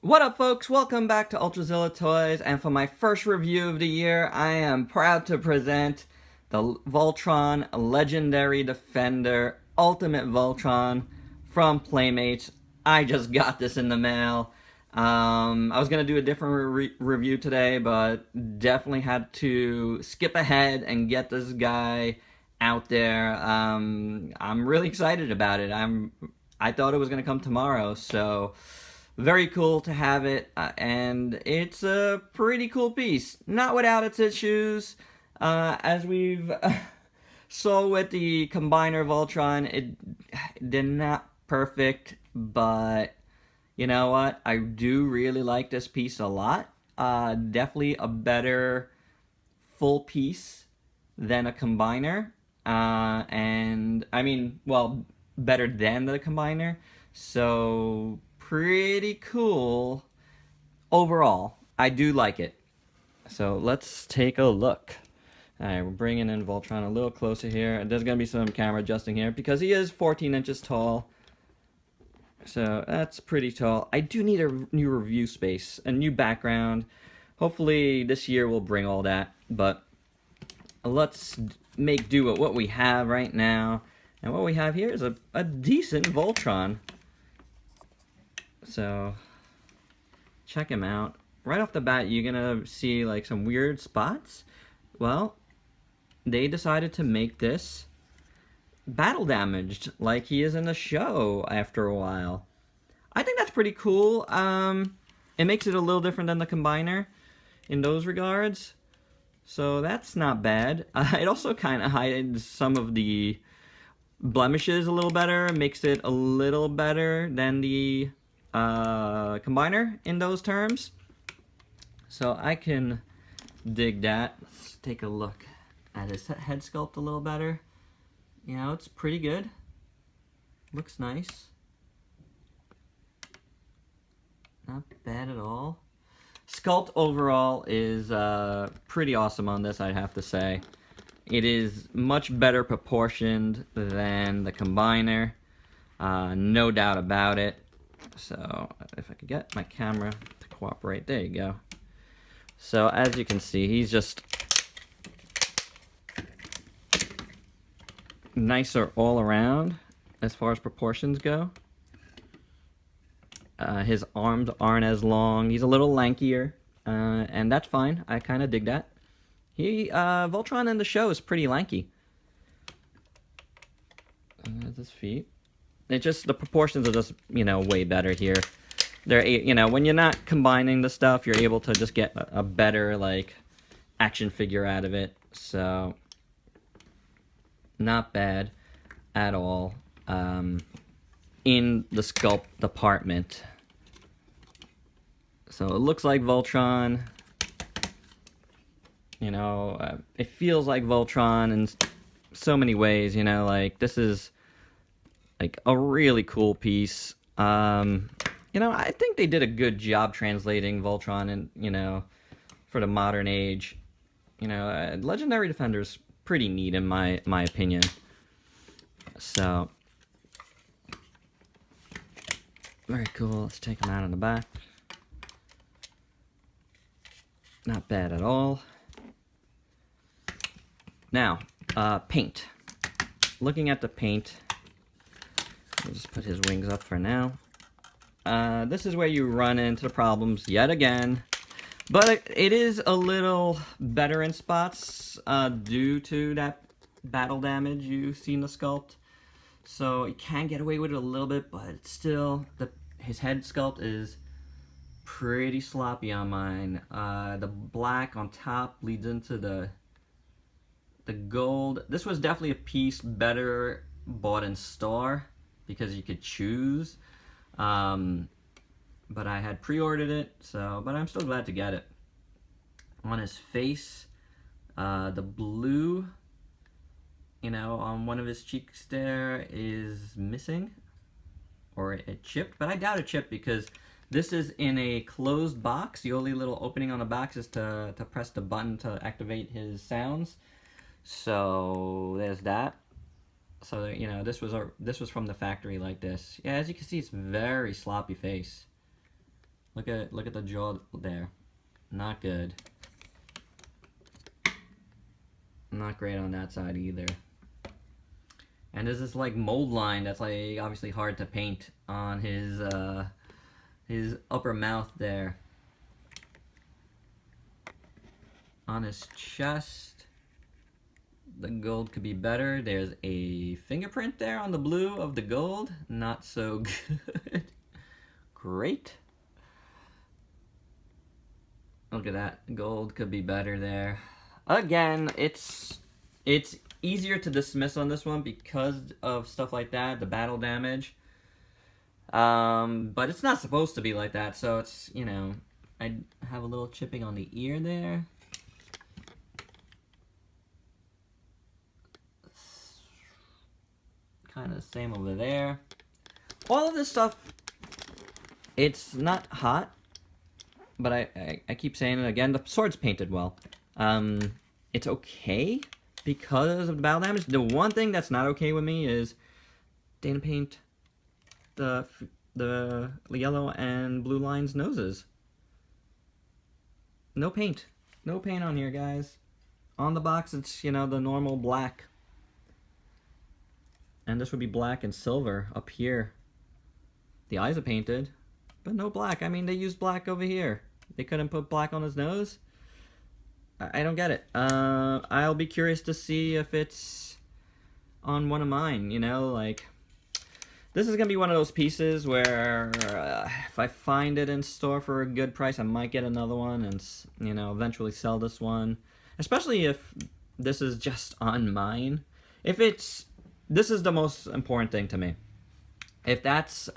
What up, folks? Welcome back to Ultrazilla Toys, and for my first review of the year, I am proud to present the VOLTRON Legendary Defender Ultimate Voltron from Playmates. I just got this in the mail. I was gonna do a different review today, but definitely had to skip ahead and get this guy out there. I'm really excited about it. I thought it was gonna come tomorrow, so very cool to have it, and it's a pretty cool piece. Not without its issues, as we've saw with the Combiner Voltron. It did not perfect, but you know what? I do really like this piece a lot. Definitely a better full piece than a Combiner, and I mean, well, better than the Combiner. So pretty cool overall. I do like it. So let's take a look. Alright, we're bringing in Voltron a little closer here. There's going to be some camera adjusting here because he is 14 inches tall. So that's pretty tall. I do need a new review space, a new background. Hopefully this year will bring all that. But let's make do with what we have right now. And what we have here is a decent Voltron. So check him out. Right off the bat, you're gonna see like some weird spots. Well, they decided to make this battle damaged like he is in the show after a while. I think that's pretty cool. It makes it a little different than the Combiner in those regards. So that's not bad. It also kind of hides some of the blemishes a little better, makes it a little better than the Combiner in those terms. So I can dig that. Let's take a look at his head sculpt a little better. You know, it's pretty good. Looks nice. Not bad at all. Sculpt overall is pretty awesome on this, I'd have to say. It is much better proportioned than the Combiner. No doubt about it. So if I could get my camera to cooperate, there you go. So as you can see, he's just nicer all around as far as proportions go. His arms aren't as long. He's a little lankier, and that's fine. I kind of dig that. Voltron in the show is pretty lanky. His feet. It just, the proportions are just, you know, way better here. They're, you know, when you're not combining the stuff, you're able to just get a better, like, action figure out of it. So, not bad at all. In the sculpt department. So it looks like Voltron. You know, it feels like Voltron in so many ways. You know, like this is like a really cool piece. You know, I think they did a good job translating Voltron, and you know, for the modern age. You know, Legendary Defender is pretty neat in my opinion. So very cool. Let's take him out on the back. Not bad at all. Now, paint. Looking at the paint, we'll just put his wings up for now. This is where you run into the problems yet again. But it is a little better in spots due to that battle damage you see in the sculpt. So you can get away with it a little bit, but still, his head sculpt is pretty sloppy on mine. The black on top leads into the gold. This was definitely a piece better bought in store because you could choose. But I had pre-ordered it, so, but I'm still glad to get it. On his face, the blue, you know, on one of his cheeks there is missing, or it chipped, but I doubt it chipped because this is in a closed box. The only little opening on the box is to press the button to activate his sounds. So there's that. So you know, this was from the factory like this. Yeah, as you can see, it's very sloppy face. Look at the jaw there. Not good. Not great on that side either. And there's this like mold line that's like obviously hard to paint on his upper mouth there. On his chest, the gold could be better. There's a fingerprint there on the blue of the gold. Not so good. Great. Look at that. Gold could be better there. Again, it's easier to dismiss on this one because of stuff like that, the battle damage. But it's not supposed to be like that, so it's, you know, I have a little chipping on the ear there. Kind of the same over there. All of this stuff, it's not hot, but I keep saying it again, the sword's painted well. It's okay because of the battle damage. The one thing that's not okay with me is didn't paint the yellow and blue lines noses. No paint. No paint on here, guys. On the box, it's, you know, the normal black. And this would be black and silver up here. The eyes are painted, but no black. I mean, they used black over here. They couldn't put black on his nose? I don't get it. I'll be curious to see if it's on one of mine, you know, like... This is going to be one of those pieces where if I find it in store for a good price, I might get another one and, you know, eventually sell this one. Especially if this is just on mine. If it's... This is the most important thing to me. If that's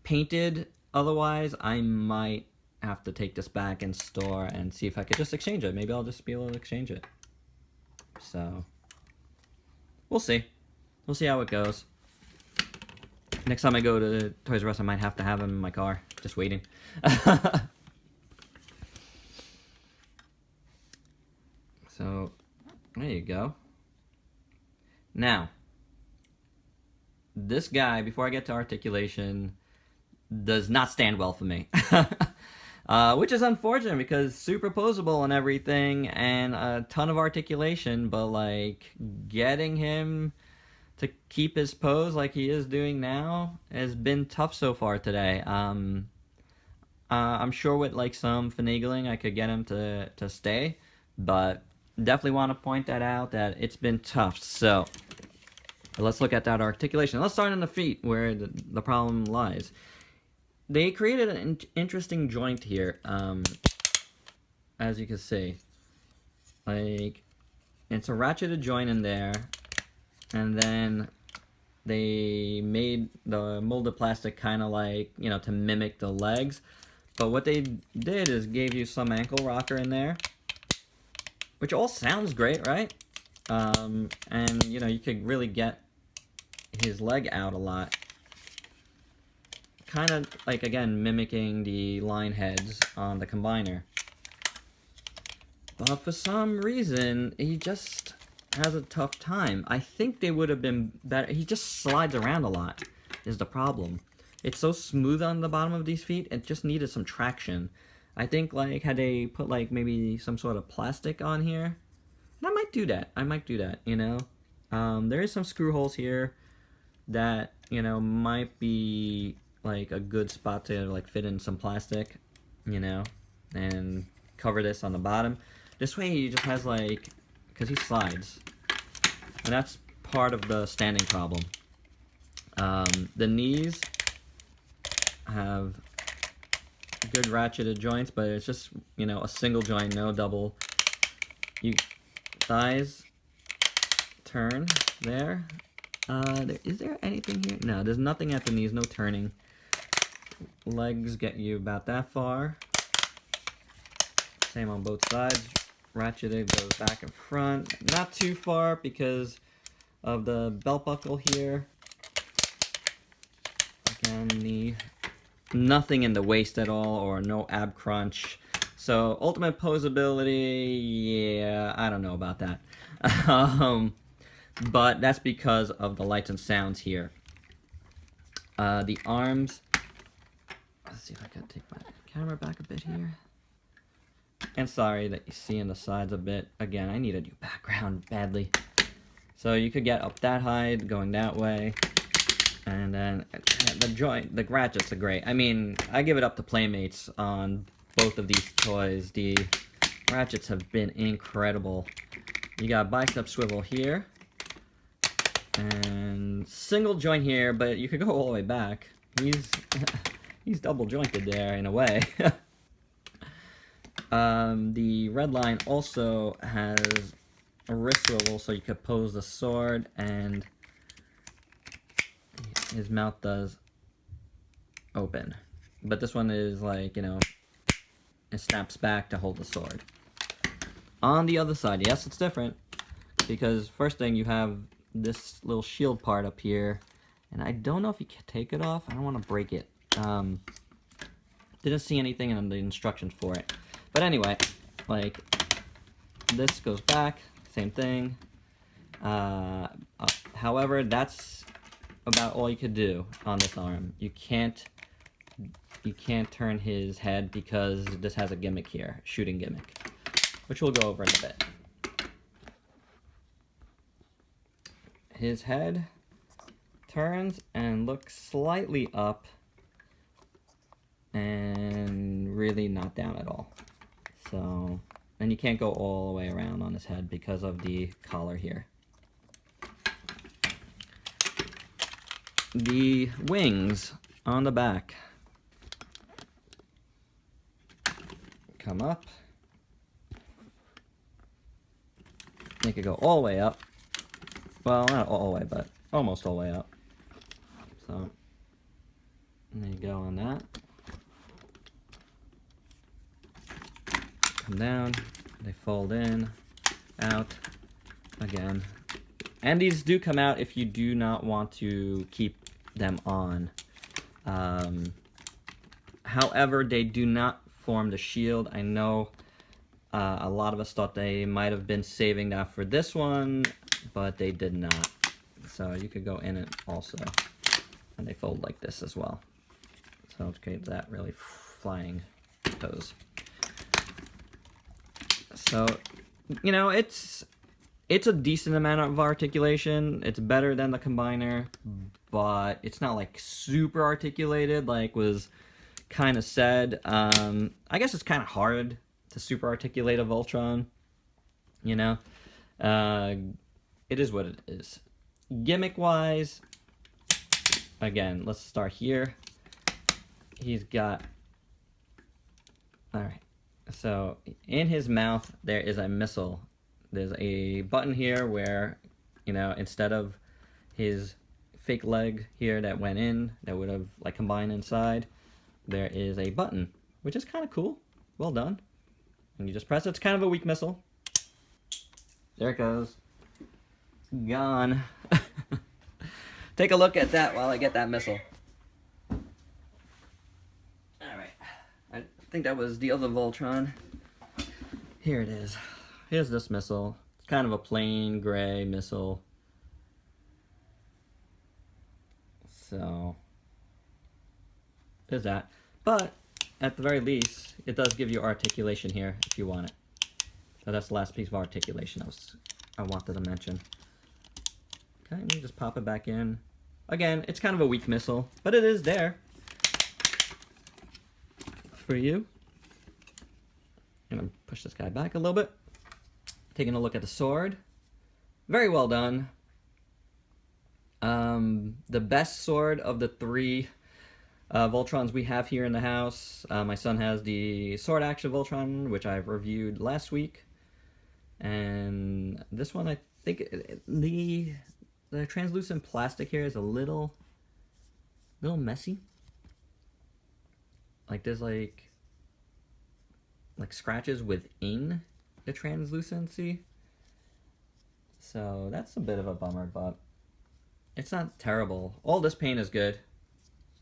painted otherwise, I might have to take this back in store and see if I could just exchange it. Maybe I'll just be able to exchange it. So, we'll see. We'll see how it goes. Next time I go to Toys R Us, I might have to have him in my car, just waiting. So, there you go. Now, this guy, before I get to articulation, does not stand well for me. Which is unfortunate because super posable and everything and a ton of articulation, but like getting him to keep his pose like he is doing now has been tough so far today. I'm sure with like some finagling I could get him to stay, but definitely want to point that out that it's been tough. So let's look at that articulation. Let's start in the feet where the problem lies. They created an interesting joint here, as you can see. Like, it's a ratcheted joint in there, and then they made the molded plastic kind of like, you know, to mimic the legs. But what they did is gave you some ankle rocker in there, which all sounds great, right? And, you know, you could really get his leg out a lot. Kind of, like, again, mimicking the line heads on the combiner. But for some reason, he just has a tough time. I think they would have been better. He just slides around a lot, is the problem. It's so smooth on the bottom of these feet, it just needed some traction. I think, like, had they put, like, maybe some sort of plastic on here, and I might do that. I might do that, you know? There is some screw holes here that, you know, might be, like, a good spot to, like, fit in some plastic, you know, and cover this on the bottom. This way he just has, like, because he slides, and that's part of the standing problem. The knees have good ratcheted joints, but it's just, you know, a single joint, no double. Thighs turn there. Is there anything here? No, there's nothing at the knees, no turning. Legs get you about that far. Same on both sides. Ratcheted goes back and front. Not too far because of the belt buckle here. Again, nothing in the waist at all, or no ab crunch. So ultimate poseability, yeah, I don't know about that. But that's because of the lights and sounds here. The arms, Let's see if I can take my camera back a bit here. And sorry that you see in the sides a bit. Again, I need a new background badly. So you could get up that high going that way. And then the ratchets are great. I mean, I give it up to Playmates on both of these toys. The ratchets have been incredible. You got bicep swivel here. And single joint here, but you could go all the way back. He's double jointed there in a way. The red line also has a wrist swivel, so you could pose the sword, and his mouth does open. But this one is like, you know, it snaps back to hold the sword. On the other side, yes, it's different, because first thing you have this little shield part up here, and I don't know if you can take it off. I don't want to break it. Didn't see anything in the instructions for it. But anyway, like, this goes back, same thing. However, that's about all you could do on this arm. You can't turn his head because this has a gimmick here, shooting gimmick, which we'll go over in a bit. His head turns and looks slightly up and really not down at all. So, and you can't go all the way around on his head because of the collar here. The wings on the back come up. They could go all the way up. Well, not all the way, but almost all the way up. So, there you go on that. Come down, they fold in, out, again. And these do come out if you do not want to keep them on. However, they do not form the shield. I know a lot of us thought they might have been saving that for this one, but they did not. So you could go in it also. And they fold like this as well. So it creates that really flying pose. So, you know, it's a decent amount of articulation. It's better than the combiner, but it's not like super articulated like was kind of said. I guess it's kind of hard to super articulate a Voltron, you know. It is what it is. Gimmick wise, again, let's start here. He's got, all right, so in his mouth there is a missile. There's a button here where, you know, instead of his fake leg here that went in, that would have like combined inside, there is a button, which is kind of cool. Well done. And you just press it. It's kind of a weak missile. There it goes. Gone. Take a look at that while I get that missile. Alright. I think that was the other Voltron. Here it is. Here's this missile. It's kind of a plain gray missile. So, there's that. But, at the very least, it does give you articulation here if you want it. So that's the last piece of articulation I wanted to mention. Okay, and you just pop it back in. Again, it's kind of a weak missile, but it is there for you. I'm gonna push this guy back a little bit. Taking a look at the sword. Very well done. The best sword of the three Voltrons we have here in the house. My son has the sword action Voltron, which I've reviewed last week. And this one, I think the translucent plastic here is a little messy. Like there's like scratches within the translucency. So that's a bit of a bummer, but it's not terrible. All this paint is good,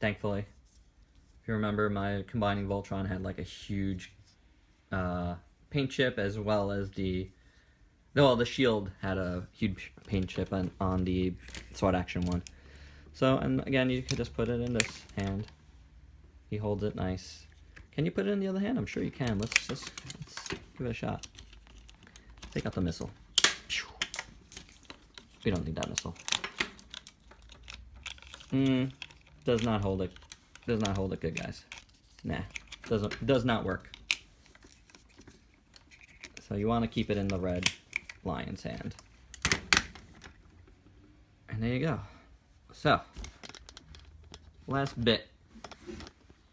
thankfully. If you remember, my combining Voltron had like a huge paint chip, as well as the shield had a huge paint chip on the sword action one. So, and again, you could just put it in this hand. He holds it nice. Can you put it in the other hand? I'm sure you can. Let's give it a shot. Take out the missile. We don't need that missile. Does not hold it. Does not hold it good, guys. Nah. Does not work. So you want to keep it in the red lion's hand. And there you go. So, last bit.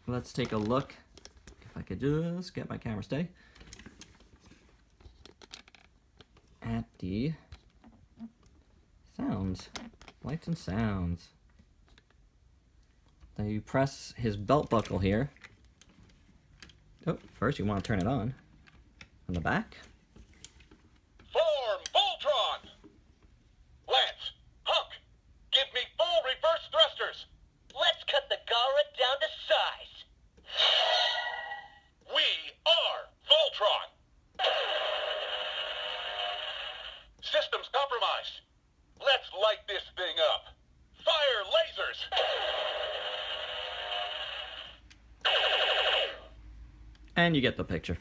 Let's take a look. If I could just get my camera steady. At the sounds. Lights and sounds. Now you press his belt buckle here. Oh, first you want to turn it on the back. Form Voltron! Lance, Hunk, give me full reverse thrusters. Let's cut the Gara down to size. We are Voltron. Systems compromised. Let's light this thing up. Fire lasers! And you get the picture.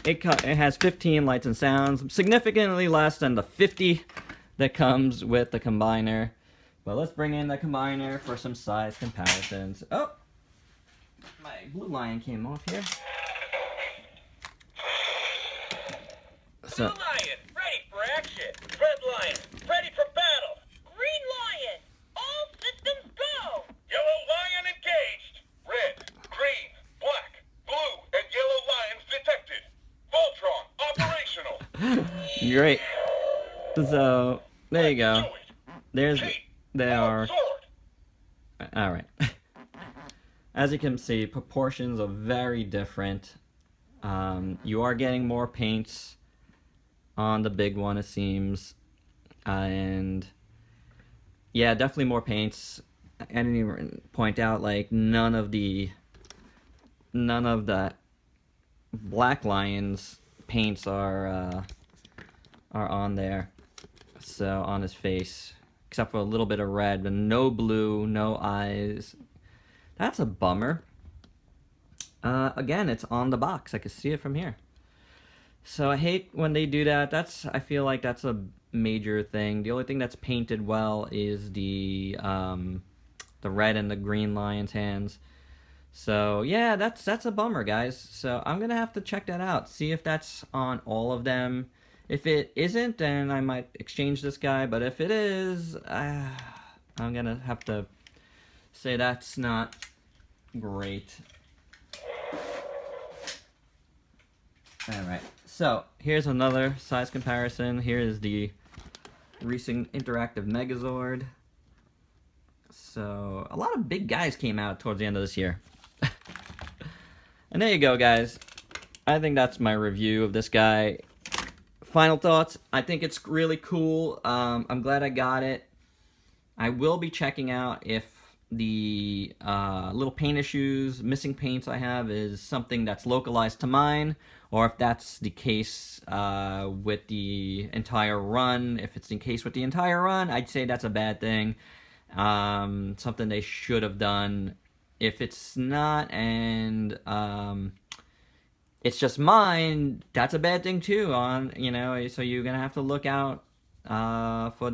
It has 15 lights and sounds, significantly less than the 50 that comes with the combiner. But let's bring in the combiner for some size comparisons. Oh! My blue lion came off here. Blue lion, ready for action. Red lion, ready for battle. Green lion, all systems go. Yellow lion engaged. Red, green, black, blue, and yellow lions detected. Voltron operational. Great. So, there you go. Let's do it. They are. Sword. Alright. As you can see, proportions are very different. You are getting more paints on the big one, it seems. And yeah, definitely more paints. I didn't even point out, like, none of the Black Lion's paints are on there. So, on his face. Except for a little bit of red, but no blue, no eyes. That's a bummer. Again, it's on the box. I can see it from here. So I hate when they do that. I feel like that's a major thing. The only thing that's painted well is the red and the green lion's hands. So yeah, that's a bummer, guys. So I'm gonna have to check that out. See if that's on all of them. If it isn't, then I might exchange this guy. But if it is, I'm gonna have to say that's not great. Alright, so here's another size comparison. Here is the recent interactive Megazord. So, a lot of big guys came out towards the end of this year. And there you go, guys. I think that's my review of this guy. Final thoughts, I think it's really cool. I'm glad I got it. I will be checking out if the little paint issues, missing paints I have is something that's localized to mine, or if that's the case with the entire run. If it's the case with the entire run, I'd say that's a bad thing. Something they should have done. If it's not, and it's just mine, that's a bad thing too. So you're gonna have to look out for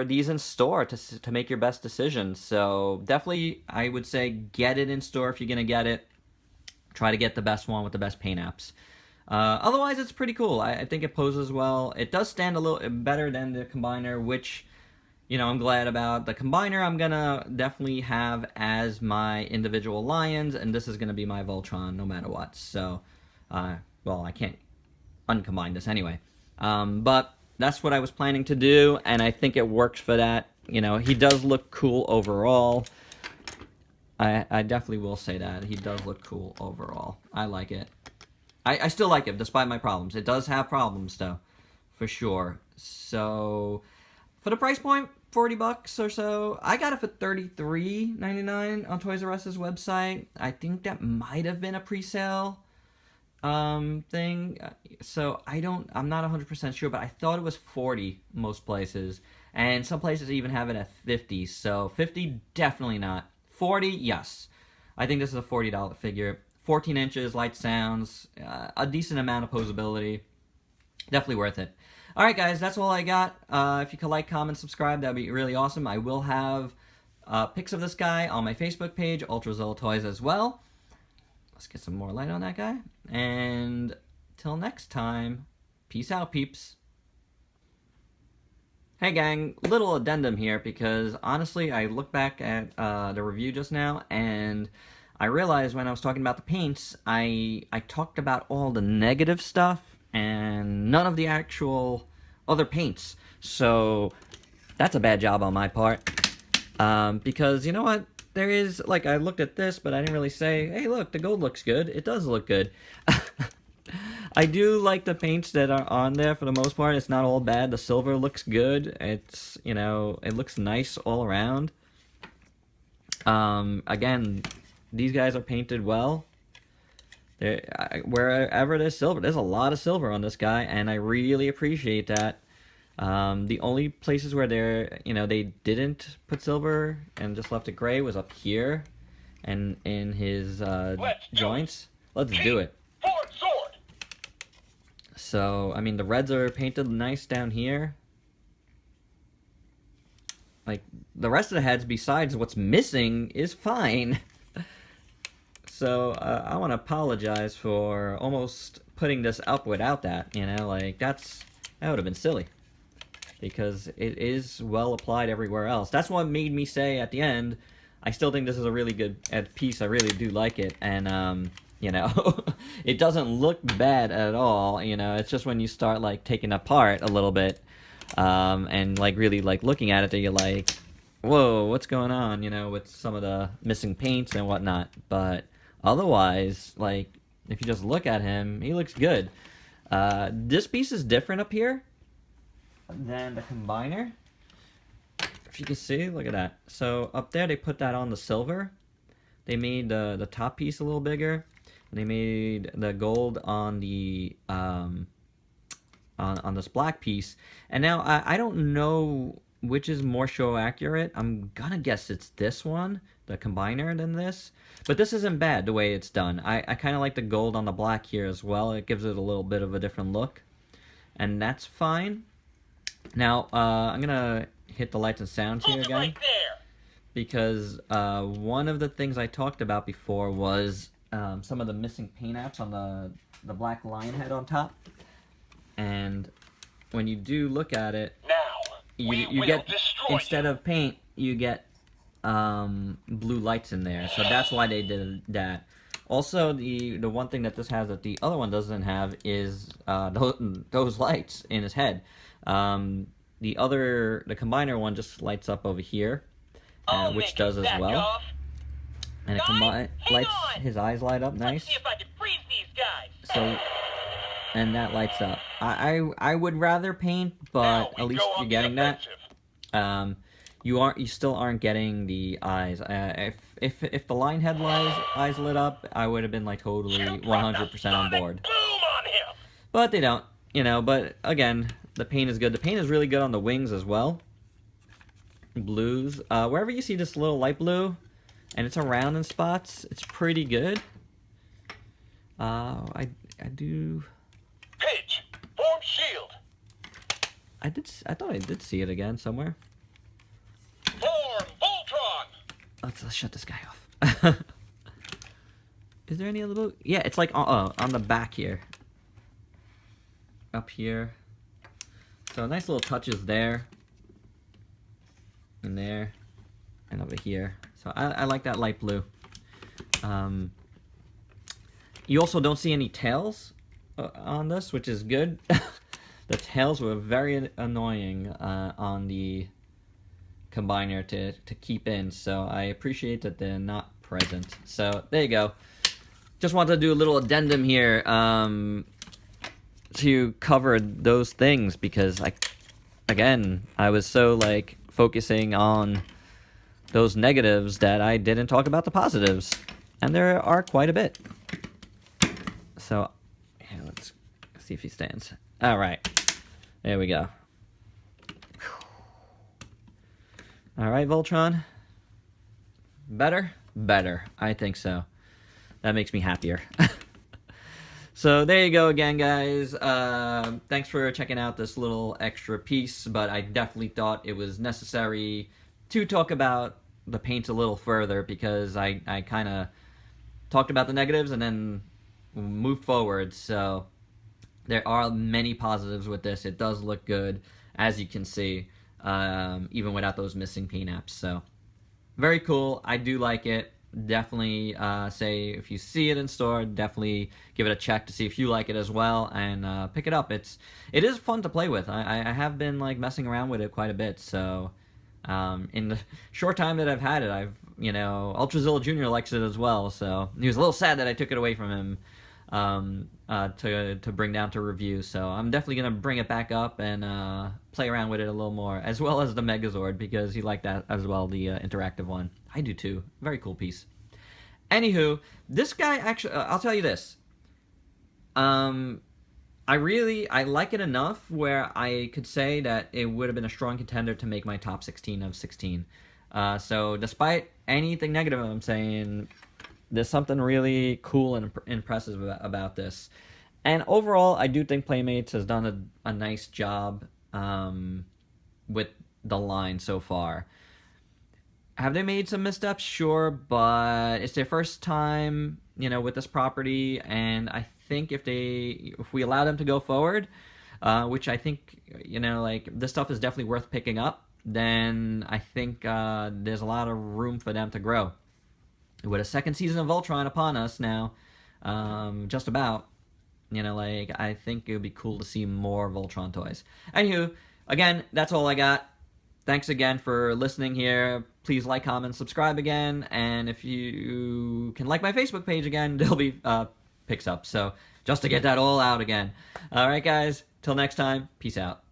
these in store to make your best decisions. So definitely, I would say get it in store if you're gonna get it. Try to get the best one with the best paint apps. Otherwise, it's pretty cool. I think it poses well. It does stand a little better than the combiner, which, I'm glad about. The combiner I'm gonna definitely have as my individual lions, and this is gonna be my Voltron no matter what. So, well, I can't uncombine this anyway. But that's what I was planning to do, and I think it works for that. He does look cool overall. I definitely will say that. He does look cool overall. I like it. I still like it, despite my problems. It does have problems, though, for sure. So, for the price point, $40 or so. I got it for $33.99 on Toys R Us's website. I think that might have been a pre-sale thing. So I'm not 100% sure, but I thought it was 40 most places, and some places even have it at 50. So 50 definitely not. 40, yes. I think this is a $40 figure. 14 inches, light sounds, a decent amount of posability. Definitely worth it. Alright guys, that's all I got. If you could like, comment, subscribe, that'd be really awesome. I will have pics of this guy on my Facebook page, Ultrazilla Toys as well. Let's get some more light on that guy. And till next time, peace out, peeps. Hey gang, little addendum here because honestly I look back at the review just now and I realized when I was talking about the paints, I talked about all the negative stuff and none of the actual other paints. So that's a bad job on my part. Because you know what? There is, like, I looked at this, but I didn't really say, hey look, the gold looks good. It does look good. I do like the paints that are on there for the most part. It's not all bad. The silver looks good. It's, you know, it looks nice all around. Again, these guys are painted well. Wherever there's silver, there's a lot of silver on this guy, and I really appreciate that. The only places where they didn't put silver and just left it gray was up here and in his joints. Let's do it. Forward sword. So, I mean, the reds are painted nice down here. Like, the rest of the heads, besides what's missing, is fine. So, I want to apologize for almost putting this up without that, you know? Like, that would have been silly. Because it is well applied everywhere else. That's what made me say at the end, I still think this is a really good piece. I really do like it. And, you know, it doesn't look bad at all, you know, it's just when you start, like, taking apart a little bit, and, like, really, like, looking at it that you're like, whoa, what's going on, you know, with some of the missing paints and whatnot, but otherwise, like, if you just look at him, he looks good. This piece is different up here than the combiner. If you can see, look at that. So, up there, they put that on the silver. They made the top piece a little bigger. They made the gold on the on this black piece, and now I don't know which is more show accurate. I'm gonna guess it's this one, the combiner, than this. But this isn't bad the way it's done. I kind of like the gold on the black here as well. It gives it a little bit of a different look, and that's fine. Now I'm gonna hit the lights and sounds here again, Right there. because one of the things I talked about before was some of the missing paint apps on the black lion head on top, and when you do look at it, Now you get, instead of paint, you get blue lights in there, so that's why they did that. Also, the one thing that this has that the other one doesn't have is those lights in his head. The combiner one just lights up over here, which does as well. And it lights, his eyes light up nice. Let's see if I can freeze these guys. So, and that lights up. I would rather paint, but at least you're getting that. You still aren't getting the eyes. If the line head eyes lit up, I would have been like totally 100% on board. But they don't, you know. But again, the paint is good. The paint is really good on the wings as well. Blues, wherever you see this little light blue, and it's around in spots, it's pretty good. I do. Pitch, form shield. I thought I did see it again somewhere. Form Voltron. Let's shut this guy off. Is there any other blue? Yeah, it's like on the back here. Up here. So nice little touches there. And there. And over here. So I like that light blue. You also don't see any tails on this, which is good. The tails were very annoying on the combiner to keep in, so I appreciate that they're not present. So there you go. Just wanted to do a little addendum here to cover those things, because I was so like focusing on those negatives that I didn't talk about the positives, and there are quite a bit. So yeah, let's see if he stands. All right, there we go. All right, Voltron. Better. better. I think so. That makes me happier. So there you go again, guys. Thanks for checking out this little extra piece, but I definitely thought it was necessary to talk about the paints a little further, because I kind of talked about the negatives and then moved forward. So there are many positives with this. It does look good, as you can see, even without those missing paint apps. So very cool. I do like it. Definitely say if you see it in store, definitely give it a check to see if you like it as well, and pick it up. It is fun to play with. I have been like messing around with it quite a bit. So in the short time that I've had it, Ultrazilla Jr. likes it as well. So he was a little sad that I took it away from him to bring down to review. So I'm definitely gonna bring it back up and play around with it a little more, as well as the Megazord, because he liked that as well, the interactive one. I do too. Very cool piece. Anywho, this guy actually, I'll tell you this. I like it enough where I could say that it would have been a strong contender to make my top 16 of 16. So despite anything negative I'm saying, there's something really cool and impressive about this. And overall, I do think Playmates has done a nice job with the line so far. Have they made some missteps? Sure, but it's their first time, with this property, and I think if we allow them to go forward, which I think, this stuff is definitely worth picking up, then I think there's a lot of room for them to grow. With a second season of Voltron upon us now, just about, I think it would be cool to see more Voltron toys. Anywho, again, that's all I got. Thanks again for listening here. Please like, comment, subscribe again, and if you can like my Facebook page again, there'll be pics up. So just to get that all out again. All right, guys. Till next time. Peace out.